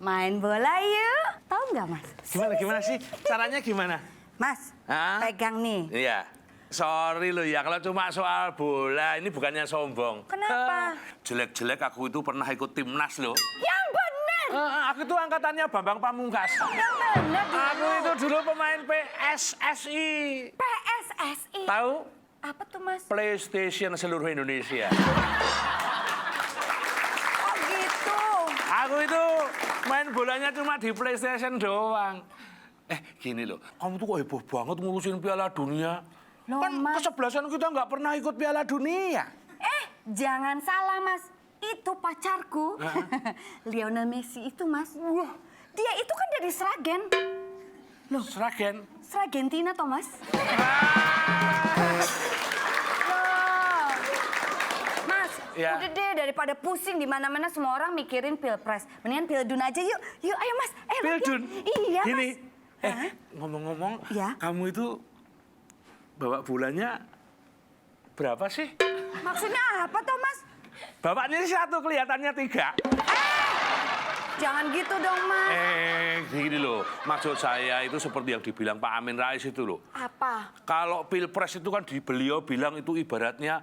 Main bola yuk. Tahu nggak, Mas? Gimana sih? Caranya gimana? Mas, Hah? pegang nih. Iya. Sorry loh ya, kalau cuma soal bola, ini bukannya sombong. Kenapa? Jelek-jelek aku itu pernah ikut timnas loh. Yang bener. Aku itu angkatannya Bambang Pamungkas. Yang bener dulu. Aku itu dulu pemain PSSI. PSSI. Tahu? Apa tuh, Mas? PlayStation seluruh Indonesia. Oh gitu. Aku itu main bolanya cuma di PlayStation doang. Gini loh, kamu tuh kok heboh banget ngurusin Piala Dunia. Loh, Kan Mas. kesebelasan kita nggak pernah ikut Piala Dunia. Jangan salah, Mas. Itu pacarku. Lionel Messi itu, Mas. Wah, Dia itu kan dari Sragen. Loh, Sragen. Sragentina toh, Mas? Ah. Loh. Mas, Ya. udah deh daripada pusing di mana-mana semua orang mikirin pilpres. Mendingan pildun aja yuk. Yuk, ayo Mas. Pildun? Iya, Gini, Mas. ngomong-ngomong, Ya. kamu itu bawa bulannya berapa sih? Maksudnya apa toh, Mas? Bapaknya satu, kelihatannya tiga. Jangan gitu dong, Mas. Gini loh, maksud saya itu seperti yang dibilang Pak Amin Rais itu loh. Apa? Kalau pilpres itu kan beliau bilang itu ibaratnya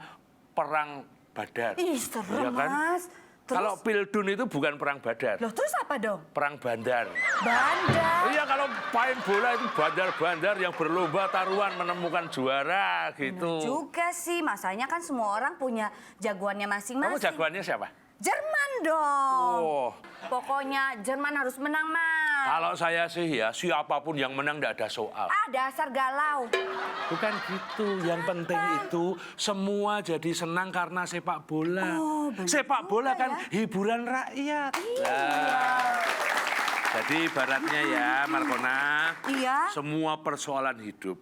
perang badar. Ih, serem, Iya kan? Mas. Terus? Kalau pildun itu bukan perang badar, Loh, terus apa dong? perang bandar. Bandar. Iya, kalau main bola itu bandar-bandar yang berlomba taruhan menemukan juara gitu. Juga sih, masanya kan semua orang punya jagoannya Kamu masing-masing. jagoannya siapa? Jerman dong. Oh, Pokoknya Jerman harus menang, Mas. kalau saya sih ya, siapapun yang menang tidak ada soal. Dasar galau. Bukan gitu, yang penting itu semua jadi senang karena sepak bola. Oh, benar Sepak bola juga kan ya. hiburan rakyat. Jadi ibaratnya ya, Markona, Iya. semua persoalan hidup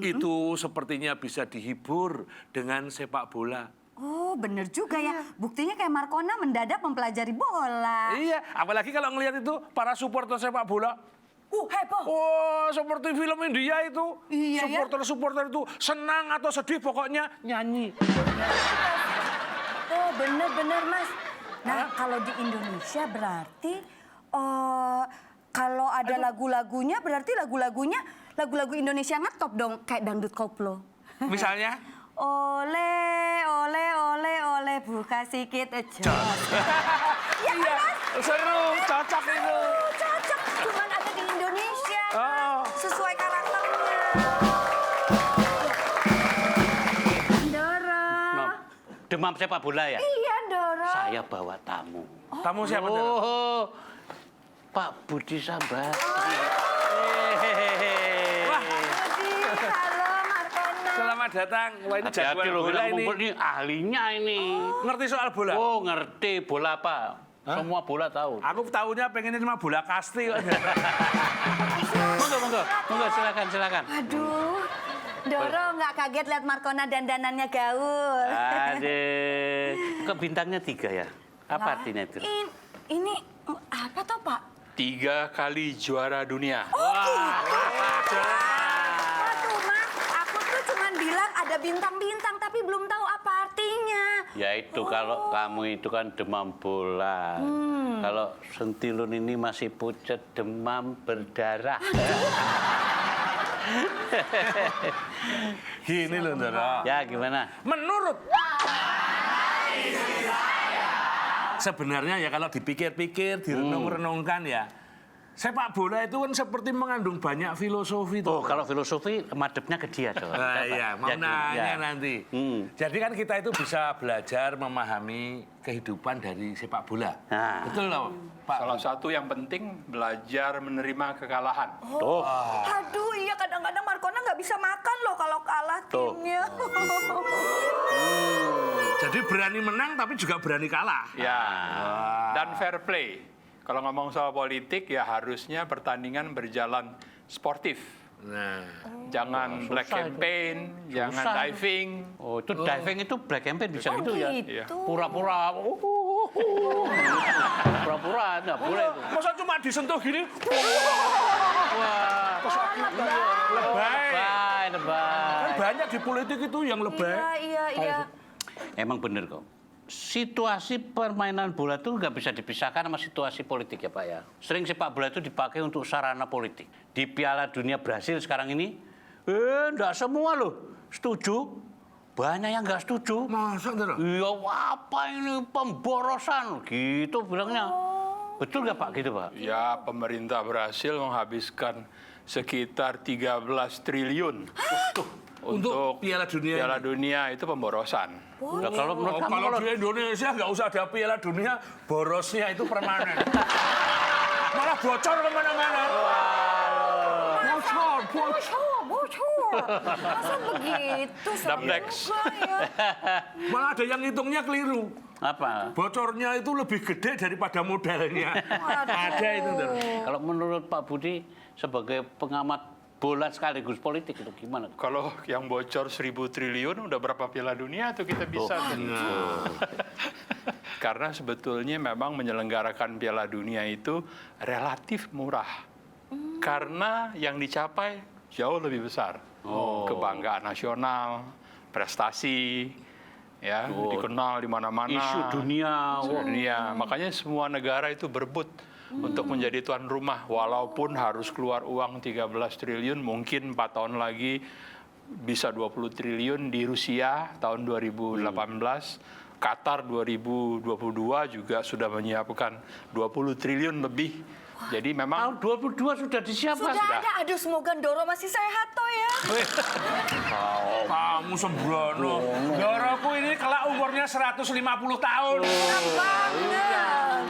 itu sepertinya bisa dihibur dengan sepak bola. Oh, bener juga ya. Buktinya kayak Markona mendadak mempelajari bola. Iya, apalagi kalau ngelihat itu para supporter sepak bola. Heboh. Oh, seperti film India itu. Iya, ya. Supporter-supporter itu senang atau sedih pokoknya nyanyi. Oh, bener-bener, Mas. Nah, kalau di Indonesia berarti kalau ada lagu-lagunya berarti lagu-lagunya lagu-lagu Indonesia ngetop dong, kayak dangdut koplo. Misalnya? Ole, ole, ole, ole, buka sikit aja. Ya, Iya, seru, cocok itu. cocok. Cuman ada di Indonesia. Oh. Sesuai karakternya. Doro. Demam sepak bola ya? Iya, Doro. Saya bawa tamu. Tamu siapa? Doro? Oh, Pak Budi Sambati. Wah, Budi, halo Markona. selamat datang. Wah, ini Hati-hati jagoan loh, bola bilang ini. ngumpul ini ahlinya ini. Ngerti soal bola? Oh, ngerti bola apa? Semua bola tahu. Aku tahunya pengennya cuma bola kasti kok. Monggo, silakan. Aduh, Doro nggak kaget lihat Markona dandanannya gaul. Aduh, kok bintangnya 3 ya? Apa artinya itu? Ini apa toh, Pak? 3 kali juara dunia. Waduh, Mas, aku tuh cuman bilang ada bintang-bintang, tapi belum tahu apa artinya. Ya itu kalau kamu itu kan demam bola. Kalau Sentilun ini masih pucet demam berdarah. Gini loh, Doro. Ya gimana? Menurut sebenarnya ya kalau dipikir-pikir, direnung-renungkan ya, sepak bola itu kan seperti mengandung banyak filosofi Oh tuh. kalau filosofi madepnya ke dia dong. Nah, iya, mau Ya, nanya ya. nanti. Hmm. Jadi kan kita itu bisa belajar memahami kehidupan dari sepak bola. Nah. Betul loh, Pak. Salah satu yang penting belajar menerima kekalahan. Tuh. Aduh, iya kadang-kadang Markona nggak bisa makan loh kalau kalah Tuh. timnya. Jadi berani menang tapi juga berani kalah. Ya. Dan fair play. Kalau ngomong soal politik ya harusnya pertandingan berjalan sportif. Nah, Jangan black susah itu. campaign, jangan Susah. diving. Oh itu diving itu black campaign bisa gitu ya? Gitu. Pura-pura. Pura-pura nggak boleh itu. masa cuma disentuh gini? Wah. Lebay. Lebay. Kan banyak di politik itu yang lebay. Iya. Emang bener kok. situasi permainan bola itu nggak bisa dipisahkan sama situasi politik ya Pak ya. Sering sepak bola itu dipakai untuk sarana politik. Di Piala Dunia Brasil sekarang ini, nggak semua loh setuju. Banyak yang nggak setuju. Masa Ndoro? Iya, apa ini pemborosan? Gitu bilangnya. Betul nggak Pak gitu Pak? Ya, pemerintah berhasil menghabiskan sekitar 13 triliun untuk Piala Dunia Piala ini? Dunia itu pemborosan. Nah, kalau menurut kamu Kalau di Indonesia nggak usah ada Piala Dunia, borosnya itu permanen. Malah bocor kemana-mana. Bocor. Masa begitu? Serem Next. juga ya. Malah ada yang ngitungnya keliru. apa? Bocornya itu lebih gede daripada modalnya. Ada itu, Ndoro. Kalau menurut Pak Budi sebagai pengamat bola sekaligus politik itu gimana? Kalau yang bocor 1.000 triliun udah berapa Piala Dunia tuh kita bisa. Karena sebetulnya memang menyelenggarakan Piala Dunia itu relatif murah. Karena yang dicapai jauh lebih besar. Kebanggaan nasional, prestasi, ya dikenal di mana-mana. Isu dunia. Isu dunia. Makanya semua negara itu berebut untuk menjadi tuan rumah. Walaupun harus keluar uang 13 triliun, mungkin 4 tahun lagi bisa 20 triliun di Rusia tahun 2018. Qatar 2022 juga sudah menyiapkan 20 triliun lebih. Jadi memang Tahun 22 sudah disiapkan. Sudah ada. Aduh, semoga Ndoro masih sehat toh ya. Kamu sembrono. Ndoroku ini kelak umurnya 150 tahun. Banget.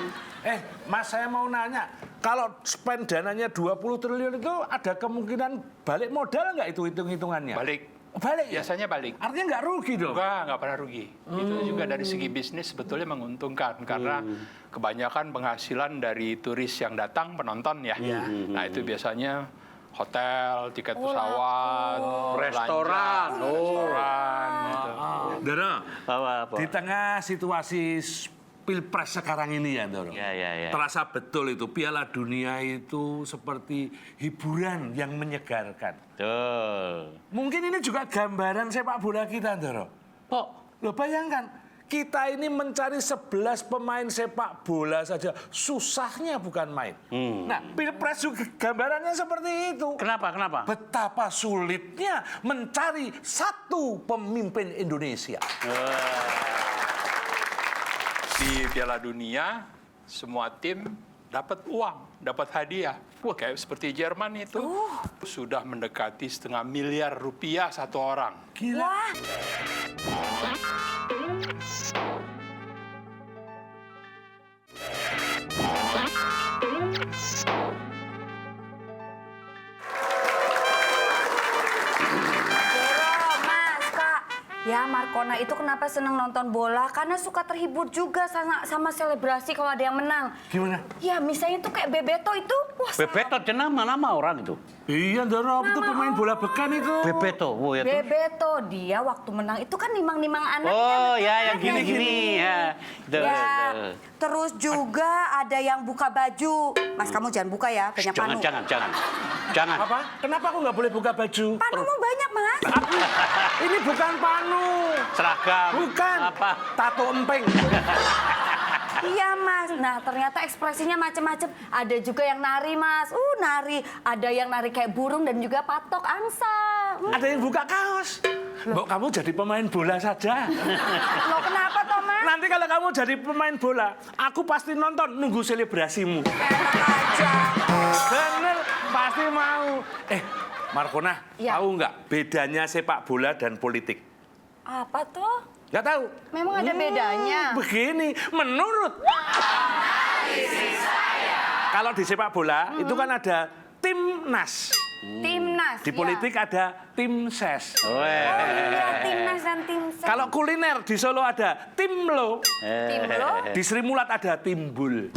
Mas, saya mau nanya, kalau spend dananya 20 triliun itu ada kemungkinan balik modal nggak itu hitung-hitungannya? balik. Balik ya? Biasanya balik. Artinya nggak rugi dong? Nggak pernah rugi. Itu juga dari segi bisnis sebetulnya menguntungkan. Karena kebanyakan penghasilan dari turis yang datang, penonton ya. Nah itu biasanya hotel, tiket pesawat, restoran. belanja, restoran. Gitu. Ndoro, Apa? di tengah situasi Pilpres sekarang ini ya, Ndoro. Ya. Terasa betul itu, Piala Dunia itu seperti hiburan yang menyegarkan. Tuh. Mungkin ini juga gambaran sepak bola kita, Ndoro. Kok Loh, bayangkan, kita ini mencari 11 pemain sepak bola saja, susahnya bukan main. Nah, Pilpres juga gambarannya seperti itu. kenapa? Betapa sulitnya mencari satu pemimpin Indonesia. Di Piala Dunia, semua tim dapat uang, dapat hadiah. Wah, kayak seperti Jerman itu sudah mendekati setengah miliar rupiah satu orang. Gila. Wah. Ndoro, Mas, Kak. Ya, Markona itu kenapa seneng nonton bola? Karena suka terhibur juga sama selebrasi kalau ada yang menang. Gimana? Ya, misalnya tuh kayak Bebeto itu. Wah, Bebeto ada nama orang itu. Iya, Ndoro, itu pemain bola beken itu. Bebeto, ya tuh. Bebeto, dia waktu menang itu kan nimang-nimang anaknya. Oh betul ya, kan? yang gini-gini ya. Tuh, Ya, tuh. terus juga ada yang buka baju. Mas, kamu jangan buka ya, banyak panu. Jangan. Apa? Kenapa aku nggak boleh buka baju? Panumu banyak, Mas. Ini bukan panu. Seragam. Bukan. Apa? Tato empeng. Iya, Mas. Nah, ternyata ekspresinya macam-macam. Ada juga yang nari, Mas. Nari. Ada yang nari kayak burung dan juga patok angsa. Ada yang buka kaos. Mbok, kamu jadi pemain bola saja. Loh, kenapa toh, Mas? Nanti kalau kamu jadi pemain bola, aku pasti nonton nunggu selebrasimu. Enak aja. Bener, pasti mau. Markona, Ya. tahu nggak bedanya sepak bola dan politik? Apa tuh? Nggak tahu? Memang ada bedanya. Begini, menurut kalau di sepak bola itu kan ada timnas. Timnas. Di ya. politik ada tim ses. Iya, timnas dan tim ses. Kalau kuliner di Solo ada timlo. Tim lo? Di Sri Mulat ada timbul.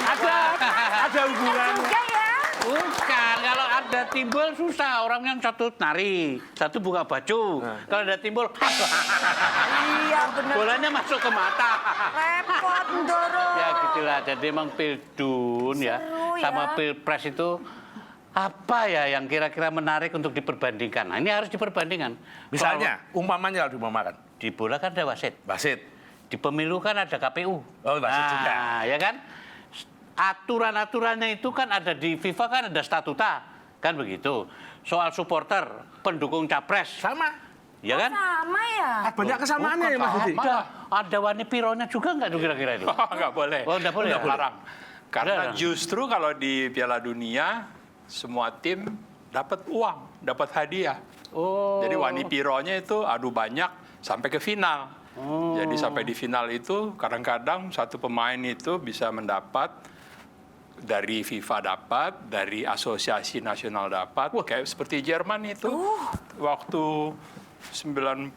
ada hubungannya. Juga ya. Bukan, kalau ada timbul susah. Orang yang satu nari, satu buka baju. Kalau ada timbul, Iya, benar. bolanya masuk ke mata. Repot, Ndoro. Ya gitulah, jadi emang Pildun ya, Seru ya. sama Pilpres itu apa ya yang kira-kira menarik untuk diperbandingkan? Nah, ini harus diperbandingkan. Misalnya, umpamanya kalau diumpamakan. Di bola kan ada wasit. Wasit. Di pemilu kan ada KPU. Oh, wasit juga. Ya kan? Aturan-aturannya itu kan ada di FIFA kan ada statuta, kan begitu. Soal supporter, pendukung capres, Sama. ya kan? Sama ya? Banyak kesamaannya ya Mas Didi. Ada warna pironya juga nggak tuh kira-kira itu? Nggak boleh. Oh, nggak boleh ya? Larang. Karena Larang. justru kalau di Piala Dunia semua tim dapat uang, dapat hadiah. Oh. Jadi wani pironya itu adu banyak sampai ke final. Jadi sampai di final itu kadang-kadang satu pemain itu bisa mendapat dari FIFA dapat, dari asosiasi nasional dapat. Kayak seperti Jerman itu waktu 90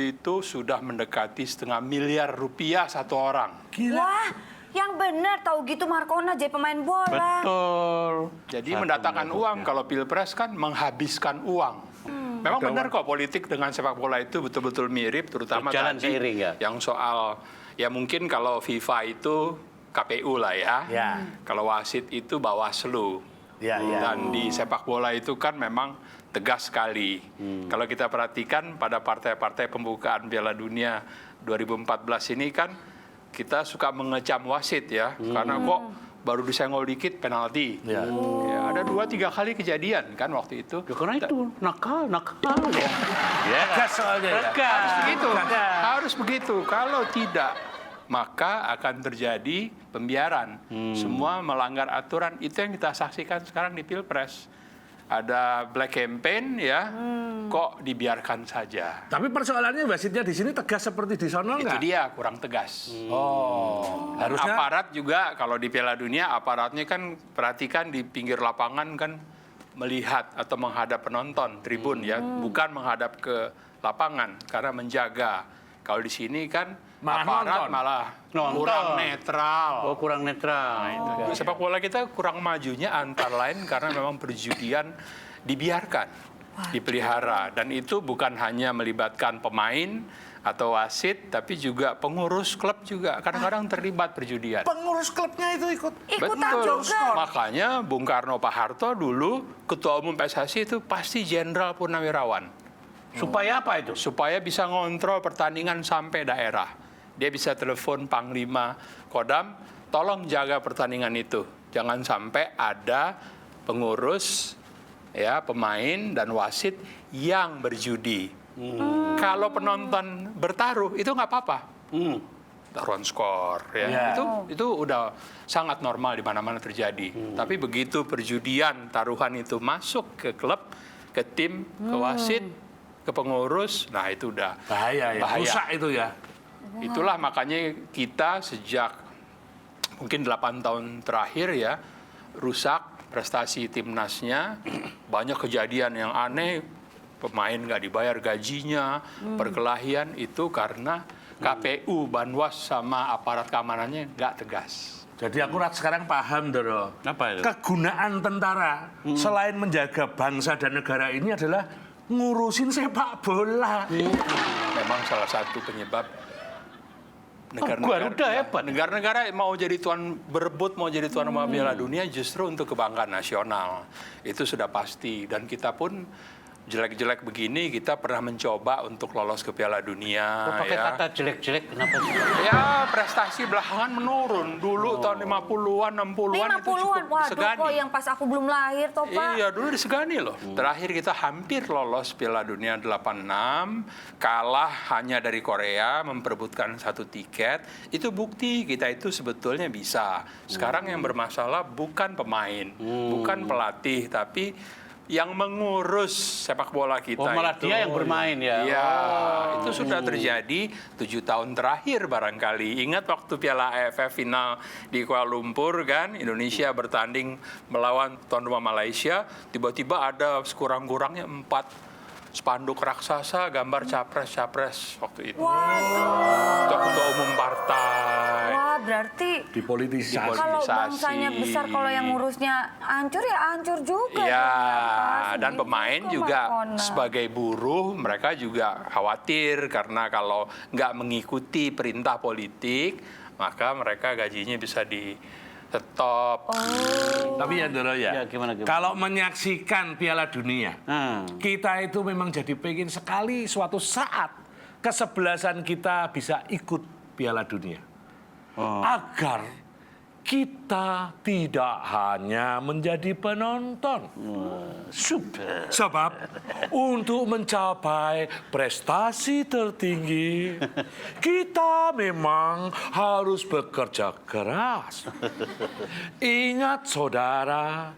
itu sudah mendekati setengah miliar rupiah satu orang. Wah, yang benar tahu gitu Marcona jadi pemain bola. Betul. Jadi Satu mendatangkan miliar uang, rupiah. kalau pilpres kan menghabiskan uang. Memang benar kok politik dengan sepak bola itu betul-betul mirip, terutama Berjalan tadi seiring, ya? yang soal ya mungkin kalau FIFA itu KPU lah ya, Ya. kalau wasit itu Bawaslu, Ya, ya. dan di sepak bola itu kan memang tegas sekali. Kalau kita perhatikan pada partai-partai pembukaan Piala Dunia 2014 ini kan kita suka mengecam wasit ya, karena kok baru disenggol dikit penalti. Ya. Ya, ada 2-3 kali kejadian kan waktu itu. Ya, karena itu nakal ya. Ya. Tegas soalnya ya. Tegas. Begitu, Tegas. harus begitu. Kalau tidak, maka akan terjadi pembiaran. Semua melanggar aturan. Itu yang kita saksikan sekarang di Pilpres. Ada black campaign ya, kok dibiarkan saja. Tapi persoalannya wasitnya di sini tegas seperti di sono Itu nggak? dia kurang tegas. Oh, Dan harusnya aparat juga kalau di Piala Dunia aparatnya kan perhatikan di pinggir lapangan kan melihat atau menghadap penonton tribun ya, bukan menghadap ke lapangan karena menjaga. Kalau di sini kan Malah aparat nonton. malah Nonton. kurang netral. Oh, kurang netral. Sepak bola kita kurang majunya antara lain karena memang perjudian dibiarkan, dipelihara, dan itu bukan hanya melibatkan pemain atau wasit, tapi juga pengurus klub juga kadang-kadang terlibat perjudian. pengurus klubnya itu ikut. Ikutan Betul. juga. Makanya Bung Karno Pak Harto dulu ketua umum PSSI itu pasti jenderal purnawirawan Supaya apa itu? supaya bisa ngontrol pertandingan sampai daerah. Dia bisa telepon Panglima Kodam, tolong jaga pertandingan itu. Jangan sampai ada pengurus, ya pemain dan wasit yang berjudi. Kalau penonton bertaruh itu nggak apa-apa. Taruhan skor, ya. Ya. Itu udah sangat normal di mana-mana terjadi. Tapi begitu perjudian taruhan itu masuk ke klub, ke tim, ke wasit, ke pengurus, nah itu udah Bahaya ya, rusak itu ya. Itulah makanya kita sejak mungkin 8 tahun terakhir ya rusak prestasi timnasnya, banyak kejadian yang aneh, pemain nggak dibayar gajinya, perkelahian itu karena KPU, Banwas sama aparat keamanannya nggak tegas. Jadi aku sekarang paham, Doro. Apa itu? Kegunaan tentara selain menjaga bangsa dan negara ini adalah ngurusin sepak bola. Memang salah satu penyebab Garuda hebat. negara-negara mau jadi tuan berebut, mau jadi tuan rumah Piala Dunia justru untuk kebanggaan nasional. Itu sudah pasti. Dan kita pun jelek-jelek begini, kita pernah mencoba untuk lolos ke Piala Dunia. Kok pakai ya. kata jelek-jelek kenapa sih? Ya, prestasi belakangan menurun. Dulu tahun 50-an, 60-an itu 50-an, cukup waduh disegani. kok yang pas aku belum lahir toh Pak. Iya, dulu disegani loh. Terakhir kita hampir lolos Piala Dunia 86, kalah hanya dari Korea, memperebutkan 1 tiket. Itu bukti kita itu sebetulnya bisa. Sekarang yang bermasalah bukan pemain, bukan pelatih, tapi yang mengurus sepak bola kita. Oh, malah itu. dia yang bermain ya? Iya, itu sudah terjadi 7 tahun terakhir barangkali. Ingat waktu Piala AFF final di Kuala Lumpur kan, Indonesia bertanding melawan tuan rumah Malaysia, tiba-tiba ada sekurang-kurangnya 4 spanduk raksasa gambar capres-capres waktu itu. Waduh. Ketua umum partai. Wah, berarti Dipolitisasi. kalau Politisasi. bangsanya besar, kalau yang ngurusnya hancur ya hancur juga. Iya, Ternyata. dan Sedih pemain juga juga Marcona. sebagai buruh mereka juga khawatir karena kalau nggak mengikuti perintah politik maka mereka gajinya bisa di stop. Tapi ya, Doro Ya, ya, gimana? kalau menyaksikan Piala Dunia, kita itu memang jadi pengen sekali suatu saat kesebelasan kita bisa ikut Piala Dunia. Agar kita tidak hanya menjadi penonton. Super. Sebab untuk mencapai prestasi tertinggi, kita memang harus bekerja keras. Ingat saudara,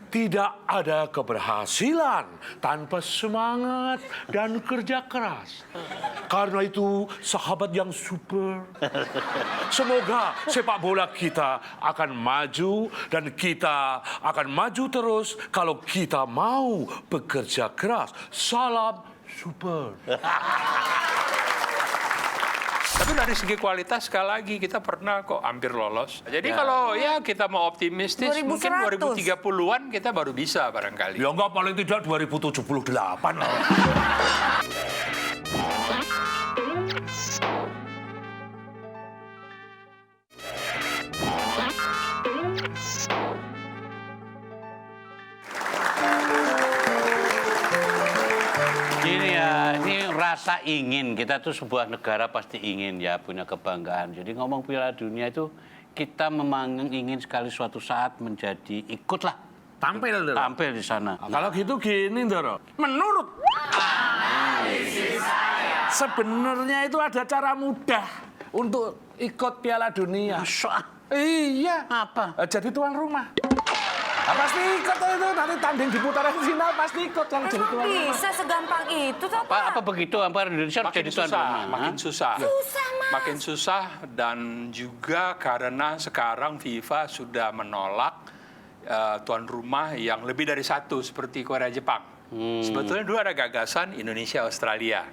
tidak ada keberhasilan tanpa semangat dan kerja keras. Karena itu, sahabat yang super, semoga sepak bola kita akan maju dan kita akan maju terus kalau kita mau bekerja keras. Salam super. Tapi dari segi kualitas sekali lagi kita pernah kok hampir lolos. Jadi kalau ya kita mau optimistis 2100. mungkin 2030-an kita baru bisa barangkali. Ya enggak, paling tidak 2078 lah. Gini ya, ini rasa ingin. Kita tuh sebuah negara pasti ingin ya punya kebanggaan. Jadi ngomong Piala Dunia itu kita memang ingin sekali suatu saat menjadi ikutlah Tampil, Doro. tampil di sana. Kalau gitu gini, Doro. Menurut sebenarnya itu ada cara mudah untuk ikut Piala Dunia. Masa? Iya. Apa? Jadi tuan rumah. Pasti ikut itu, nanti tanding di putaran final pasti ikut kalau jadi Emang tuan rumah. bisa segampang itu tuh Apa begitu? Apa Indonesia Makin jadi tuan susah, rumah? makin Hah? susah. Susah, Mas. Makin susah dan juga karena sekarang FIFA sudah menolak tuan rumah yang lebih dari satu seperti Korea Jepang. Sebetulnya dulu ada gagasan Indonesia Australia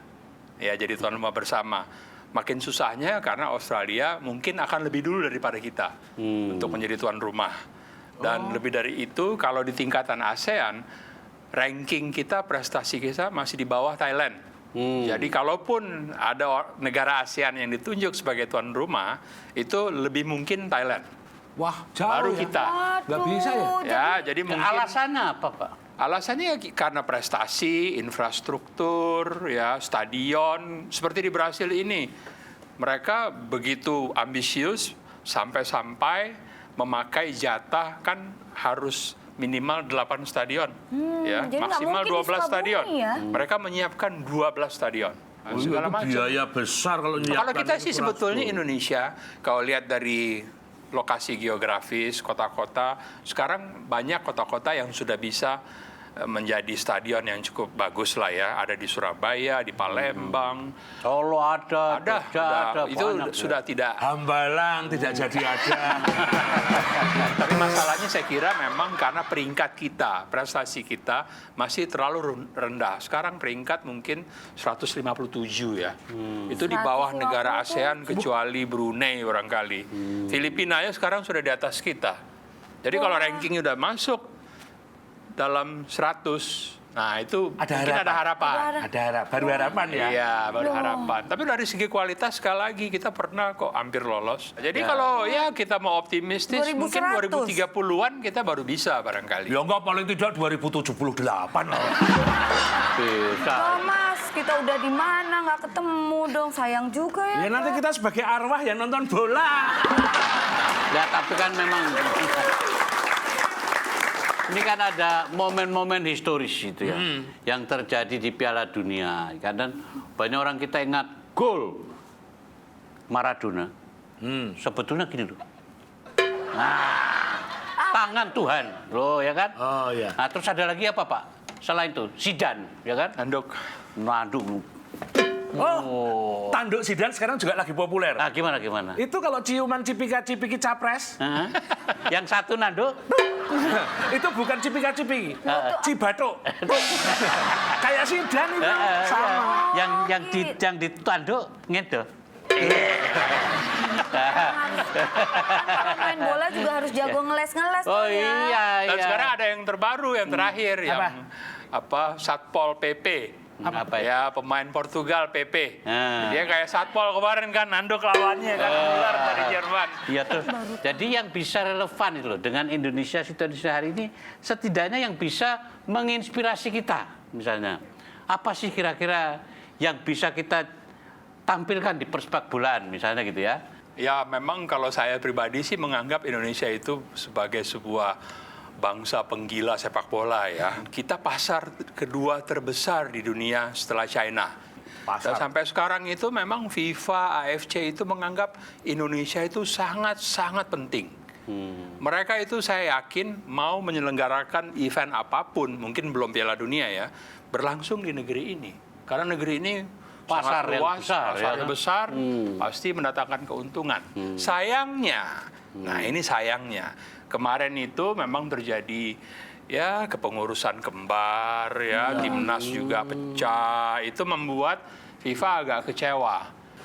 ya jadi tuan rumah bersama. Makin susahnya karena Australia mungkin akan lebih dulu daripada kita untuk menjadi tuan rumah. Dan lebih dari itu kalau di tingkatan ASEAN ranking kita, prestasi kita masih di bawah Thailand. Jadi kalaupun ada negara ASEAN yang ditunjuk sebagai tuan rumah, itu lebih mungkin Thailand. Wah, jauh Baru ya. kita. Nggak bisa ya? Ya, jadi mungkin Alasannya apa, Pak? alasannya ya karena prestasi, infrastruktur, ya stadion. Seperti di Brasil ini, mereka begitu ambisius sampai-sampai memakai jatah kan harus minimal 8 stadion, ya jadi nggak maksimal mungkin di 12 Sukabumi stadion. ya? Mereka menyiapkan 12 stadion. Nah, segala Itu macam. biaya besar kalau nyiapkan. Kalau kita sih infrastruktur. sebetulnya Indonesia, kalau lihat dari lokasi geografis, kota-kota, sekarang banyak kota-kota yang sudah bisa menjadi stadion yang cukup bagus lah ya. Ada di Surabaya, di Palembang. Solo ada, Ada, Jogja ada, itu banyak, sudah tidak. Hambalang tidak jadi ada. Tapi masalahnya saya kira memang karena peringkat kita, prestasi kita masih terlalu rendah. Sekarang peringkat mungkin 157 ya. Itu di bawah negara ASEAN kecuali Brunei barangkali. Filipina ya sekarang sudah di atas kita. Jadi kalau rankingnya udah masuk dalam 100, nah itu Ada mungkin ada harapan. Ada harap, baru harapan ya. Iya, baru harapan. Tapi dari segi kualitas sekali lagi kita pernah kok hampir lolos. Jadi kalau ya kita mau optimistis 2100. mungkin 2030-an kita baru bisa barangkali. Ya enggak, paling tidak 2078 lah. Bisa. Oh, Mas, kita udah di mana nggak ketemu dong, sayang juga ya. Ya nanti kita sebagai arwah yang nonton bola. Ya, tapi kan memang ini kan ada momen-momen historis itu ya, yang terjadi di Piala Dunia. Kadang banyak orang kita ingat gol Maradona. Sebetulnya gini loh. Nah, tangan Tuhan, loh ya kan? Oh ya. Nah, terus ada lagi apa Pak? Selain itu, Zidane, ya kan? Anduk. Nanduk. Oh, tanduk Zidane sekarang juga lagi populer. Ah, gimana? Itu kalau ciuman cipika-cipiki capres, Hah? Yang satu nanduk, itu bukan cipika-cipiki, cibatok. Kayak Zidane itu sama. yang ditanduk ngedo. Main bola juga harus jago ngeles-ngeles Oh tuh ya. iya, Dan iya. sekarang ada yang terbaru, yang terakhir, yang Satpol PP. Apa itu? Ya, pemain Portugal PP. Ah. Dia kayak Satpol kemarin kan, nanduk lawannya kan, ular dari Jerman. Iya terus. Jadi yang bisa relevan itu loh dengan Indonesia situasi hari ini, setidaknya yang bisa menginspirasi kita, misalnya apa sih kira-kira yang bisa kita tampilkan di persepak bolaan misalnya gitu ya. Ya memang kalau saya pribadi sih menganggap Indonesia itu sebagai sebuah bangsa penggila sepak bola ya. Kita pasar kedua terbesar di dunia setelah China. Dan sampai sekarang itu memang FIFA, AFC itu menganggap Indonesia itu sangat-sangat penting. Mereka itu saya yakin mau menyelenggarakan event apapun, mungkin belum Piala Dunia ya, berlangsung di negeri ini. Karena negeri ini Pasar sangat yang luas, besar, pasarnya ya. besar, pasti mendatangkan keuntungan. Sayangnya, nah ini sayangnya, kemarin itu memang terjadi ya kepengurusan kembar, ya timnas juga pecah, itu membuat FIFA agak kecewa.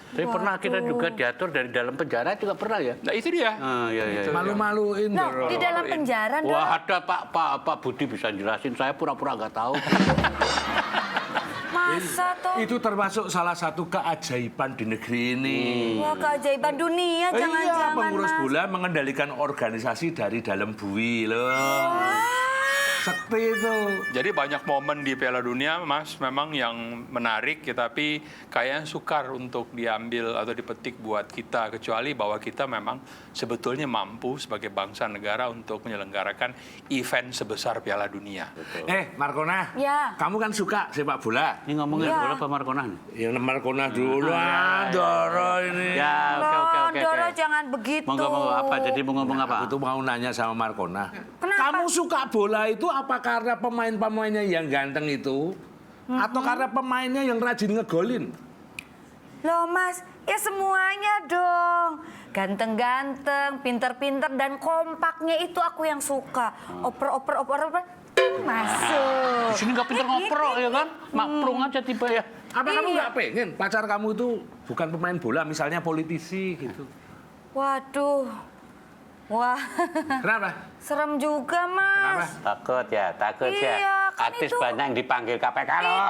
Tapi pernah kita juga diatur dari dalam penjara juga pernah ya. Nah itu dia. Iya. Malu-maluin, Nah, Doro. di dalam penjara, Doro. Wah ada Pak Budi bisa jelasin, saya pura-pura nggak tahu. Masa toh? Itu termasuk salah satu keajaiban di negeri ini. Wah, keajaiban dunia, Iya, jangan-jangan, pengurus Mas. bola mengendalikan organisasi dari dalam bui loh. Sekti itu. Jadi banyak momen di Piala Dunia, Mas, memang yang menarik, ya, tapi kayaknya sukar untuk diambil atau dipetik buat kita, kecuali bahwa kita memang sebetulnya mampu sebagai bangsa negara untuk menyelenggarakan event sebesar Piala Dunia. Markona, Ya. kamu kan suka sepak bola. Ini ngomongin Iya. bola apa Markonan? Yang Markona dulu, Doro ini. Ya oke. Doro, jangan begitu. Monggo apa? Jadi mau ngomong apa? Aku tuh mau nanya sama Markona. Kenapa? Kamu suka bola itu apa karena pemain-pemainnya yang ganteng itu? Atau karena pemainnya yang rajin ngegolin? Loh, Mas, ya semuanya dong. Ganteng-ganteng, pinter-pinter, dan kompaknya itu aku yang suka. Oper, masuk. Di sini nggak pinter ngoprok ya kan? Makrung aja tiba ya. Apa kamu Iya. nggak pengen pacar kamu itu bukan pemain bola, misalnya politisi gitu? Waduh. Wah, Kenapa? serem juga, Mas. Kenapa? Takut ya. Iya, kan Artis itu- banyak yang dipanggil KPK loh.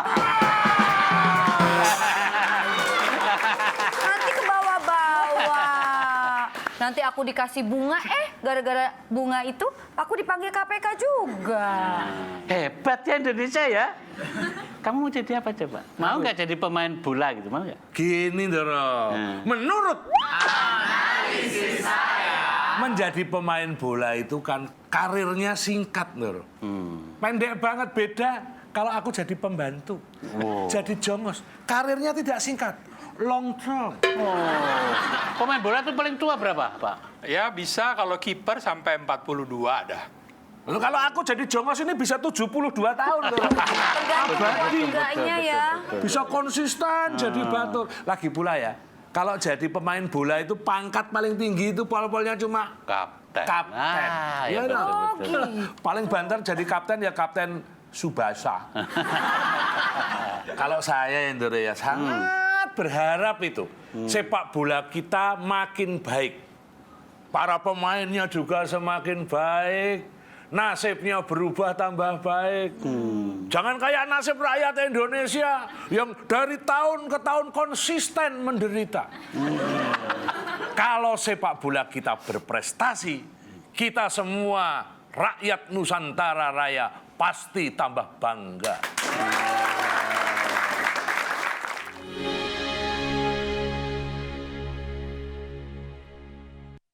Nanti ke bawah-bawah. Nanti aku dikasih bunga, gara-gara bunga itu aku dipanggil KPK juga. Hebat ya Indonesia ya. Kamu mau jadi apa coba? Mau nggak jadi pemain bola gitu? Mau nggak? Gini, Doro. Menurut analisis saya, menjadi pemain bola itu kan karirnya singkat, Doro. Pendek banget, beda kalau aku jadi pembantu. Jadi jongos. Karirnya tidak singkat, long term. Pemain bola tuh paling tua berapa, Pak? Ya bisa kalau kiper sampai 42 ada. Lalu kalau aku jadi jongos ini bisa 72 tahun, Doro. Tergantung Abadi. keluarganya ya. Bisa konsisten jadi batur. Lagi pula ya, kalau jadi pemain bola itu pangkat paling tinggi itu pol-polnya cuma Kapten. kapten. Ya, Iya, betul, dong. betul. Paling banter jadi kapten ya kapten Subasa. Kalau saya Indro ya sangat berharap itu sepak bola kita makin baik. Para pemainnya juga semakin baik. Nasibnya berubah tambah baik. Jangan kayak nasib rakyat Indonesia yang dari tahun ke tahun konsisten menderita. Kalau sepak bola kita berprestasi, kita semua rakyat Nusantara Raya pasti tambah bangga.